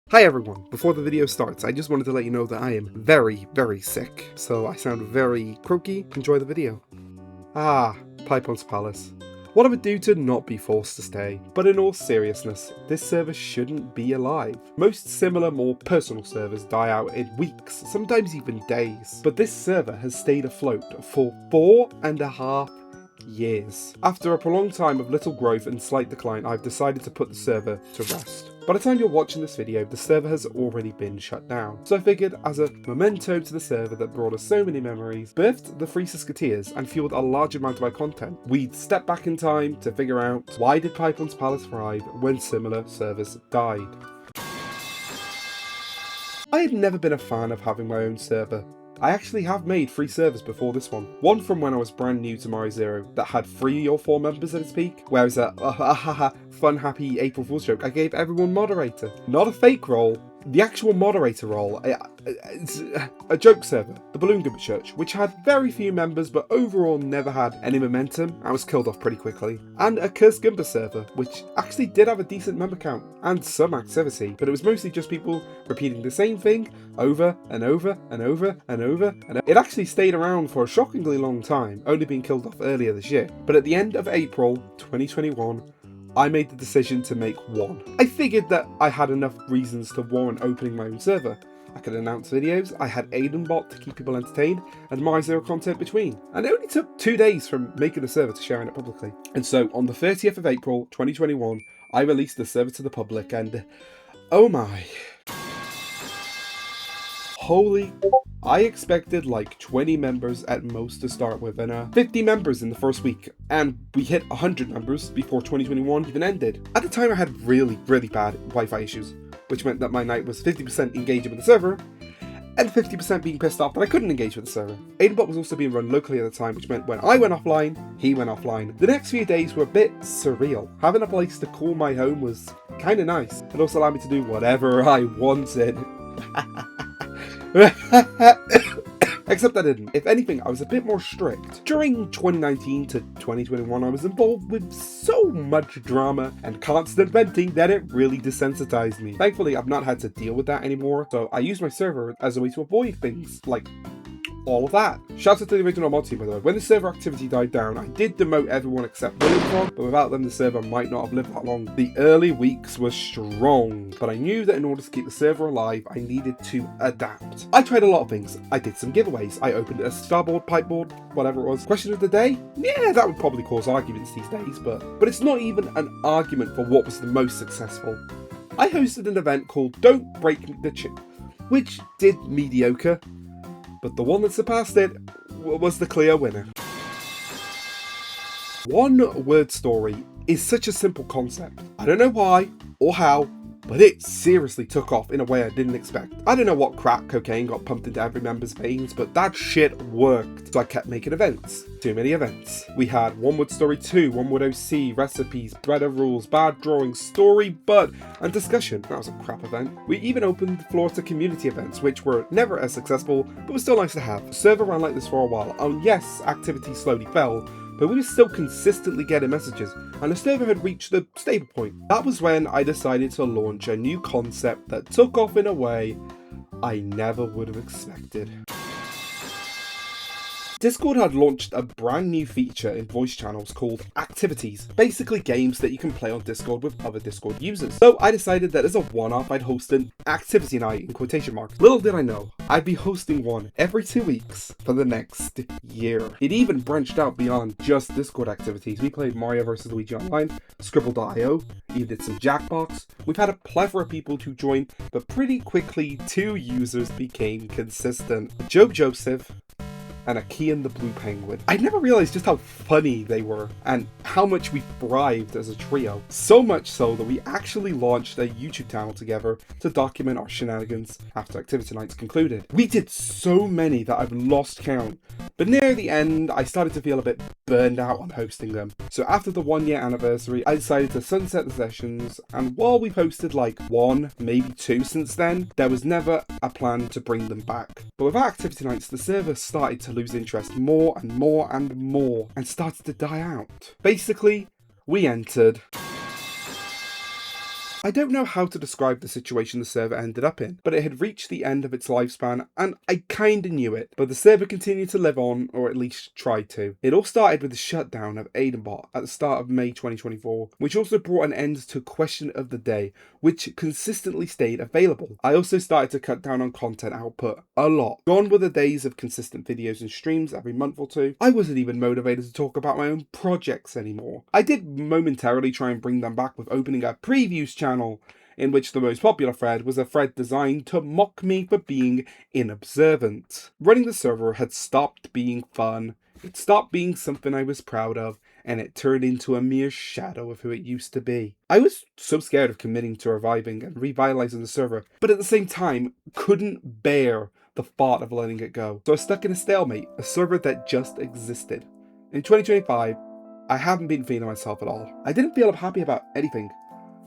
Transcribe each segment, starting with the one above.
Hi everyone, before the video starts, I just wanted to let you know that I am very sick, so I sound very croaky. Enjoy the video. Pip0n's Palace. What I would do to not be forced to stay. But in all seriousness, this server shouldn't be alive. Most similar, more personal servers die out in weeks, sometimes even days. But this server has stayed afloat for 4.5 years. After a prolonged time of little growth and slight decline, I've decided to put the server to rest. By the time you're watching this video, the server has already been shut down. So I figured, as a memento to the server that brought us so many memories, birthed the Free Musketeers, and fueled a large amount of my content, we'd step back in time to figure out why did Pip0n's Palace thrive when similar servers died. I had never been a fan of having my own server. I actually have made 3 servers before this one. One from when I was brand new to Mario Zero that had 3 or 4 members at its peak, where as a fun happy April Fool's joke, I gave everyone moderator. Not a fake role, the actual moderator role. It's a joke server, the Balloon Gimmick Church, which had very few members but overall never had any momentum and was killed off pretty quickly. And a Cursed Goomba server, which actually did have a decent member count and some activity, but it was mostly just people repeating the same thing over and over and over and over, and it actually stayed around for a shockingly long time, only being killed off earlier this year. But at the end of April 2021, I made the decision to make one. I figured that I had enough reasons to warrant opening my own server. I could announce videos, I had Aidenbot to keep people entertained, and Mario Zero content between. And it only took 2 days from making the server to sharing it publicly. And so on the 30th of April 2021, I released the server to the public, and oh my. Holy, I expected like 20 members at most to start with, and 50 members in the first week, and we hit 100 members before 2021 even ended. At the time I had really bad Wi-Fi issues, which meant that my night was 50% engaging with the server, and 50% being pissed off that I couldn't engage with the server. Aidenbot was also being run locally at the time, which meant when I went offline, he went offline. The next few days were a bit surreal. Having a place to call my home was kinda nice. It also allowed me to do whatever I wanted. Except I didn't. If anything, I was a bit more strict. During 2019 to 2021, I was involved with so much drama and constant venting that it really desensitized me. Thankfully, I've not had to deal with that anymore, so I use my server as a way to avoid things like all of that. Shout out to the original mod team, by the way. When the server activity died down, I did demote everyone except William, but without them the server might not have lived that long. The early weeks were strong, but I knew that in order to keep the server alive, I needed to adapt. I tried a lot of things. I did some giveaways. I opened a starboard, pipeboard, whatever it was. Question of the day? Yeah, that would probably cause arguments these days, but it's not even an argument for what was the most successful. I hosted an event called Don't Break the Chip, which did mediocre, but the one that surpassed it was the clear winner. One word story is such a simple concept. I don't know why or how, but it seriously took off in a way I didn't expect. I don't know what crack cocaine got pumped into every member's veins, but that shit worked. So I kept making events. Too many events. We had One Word Story 2, One Word OC, recipes, bread of rules, bad drawing, story, bud, and discussion. That was a crap event. We even opened the floor to community events, which were never as successful, but were still nice to have. The server ran like this for a while, and yes, activity slowly fell, but we were still consistently getting messages, and the server had reached the stable point. That was when I decided to launch a new concept that took off in a way I never would have expected. Discord had launched a brand new feature in voice channels called Activities, basically games that you can play on Discord with other Discord users. So I decided that as a one-off, I'd host an activity night in quotation marks. Little did I know, I'd be hosting one every 2 weeks for the next year. It even branched out beyond just Discord activities. We played Mario vs. Luigi Online, Scribble.io, even did some Jackbox. We've had a plethora of people to join, but pretty quickly 2 users became consistent. Joe Joseph and a Key and the Blue Penguin. I never realized just how funny they were and how much we thrived as a trio. So much so that we actually launched a YouTube channel together to document our shenanigans after activity nights concluded. We did so many that I've lost count, but near the end I started to feel a bit burned out on hosting them. So after the 1-year anniversary, I decided to sunset the sessions, and while we've hosted like 1, maybe 2 since then, there was never a plan to bring them back. But with our activity nights, the server started to lose interest more and more and more, and started to die out. Basically, we entered I don't know how to describe the situation the server ended up in, but it had reached the end of its lifespan, and I kinda knew it, but the server continued to live on, or at least tried to. It all started with the shutdown of Aidenbot at the start of May 2024, which also brought an end to Question of the Day, which consistently stayed available. I also started to cut down on content output a lot. Gone were the days of consistent videos and streams every month or two. I wasn't even motivated to talk about my own projects anymore. I did momentarily try and bring them back with opening a previews channel, in which the most popular thread was a thread designed to mock me for being inobservant. Running the server had stopped being fun, it stopped being something I was proud of, and it turned into a mere shadow of who it used to be. I was so scared of committing to reviving and revitalizing the server, but at the same time, couldn't bear the thought of letting it go. So I was stuck in a stalemate, a server that just existed. In 2025, I haven't been feeling myself at all. I didn't feel happy about anything.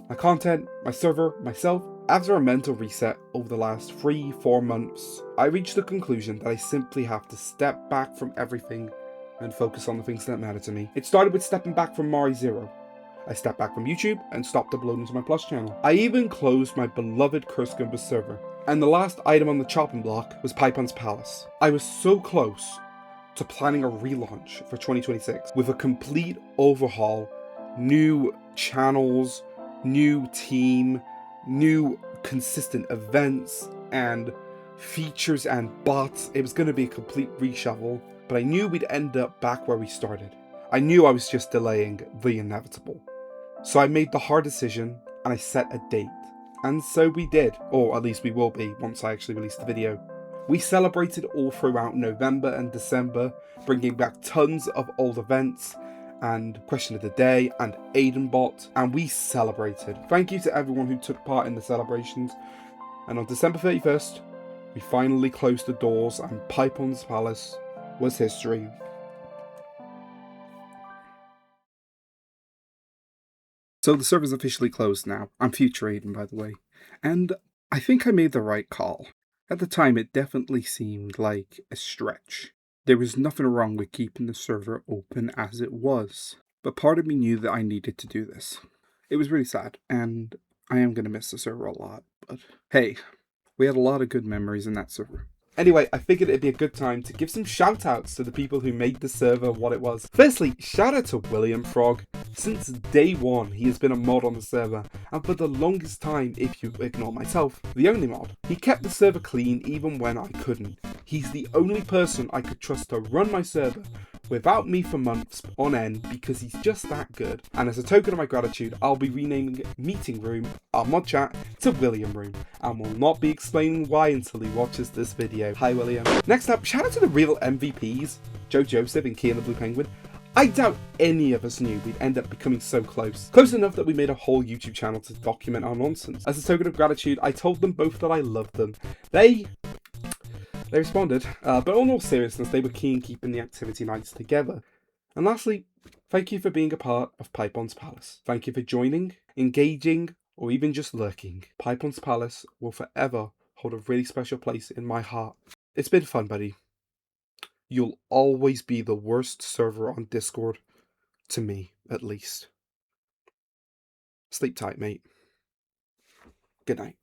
My content, my server, myself. After a mental reset over the last 3-4 months, I reached the conclusion that I simply have to step back from everything and focus on the things that matter to me. It started with stepping back from Mari Zero. I stepped back from YouTube and stopped uploading to my Plus channel. I even closed my beloved Curse Gumbus server. And the last item on the chopping block was Pip0n's Palace. I was so close to planning a relaunch for 2026 with a complete overhaul, new channels, new team, new consistent events and features and bots. It was going to be a complete reshuffle, but I knew we'd end up back where we started. I knew I was just delaying the inevitable. So I made the hard decision and I set a date. And so we did, or at least we will be once I actually release the video. We celebrated all throughout November and December, bringing back tons of old events and Question of the Day and Aidenbot, and we celebrated. Thank you to everyone who took part in the celebrations. And on December 31st, we finally closed the doors and Pip0n's Palace was history. So the server's officially closed now. I'm future Aiden, by the way. And I think I made the right call. At the time, it definitely seemed like a stretch. There was nothing wrong with keeping the server open as it was. But part of me knew that I needed to do this. It was really sad, and I am going to miss the server a lot. But hey, we had a lot of good memories in that server. Anyway, I figured it'd be a good time to give some shout outs to the people who made the server what it was. Firstly, shout out to William Frog. Since day one, he has been a mod on the server, and for the longest time, if you ignore myself, the only mod. He kept the server clean even when I couldn't. He's the only person I could trust to run my server without me for months on end because he's just that good. And as a token of my gratitude, I'll be renaming Meeting Room, our mod chat, to William Room, and will not be explaining why until he watches this video. Hi William. Next up, shout out to the real MVPs, Joe Joseph and Kian the Blue Penguin. I doubt any of us knew we'd end up becoming so close. Close enough that we made a whole YouTube channel to document our nonsense. As a token of gratitude, I told them both that I loved them. They responded, but in all seriousness, they were keen keeping the activity nights together. And lastly, thank you for being a part of Pip0n's Palace. Thank you for joining, engaging, or even just lurking. Pip0n's Palace will forever hold a really special place in my heart. It's been fun, buddy. You'll always be the worst server on Discord, to me, at least. Sleep tight, mate. Good night.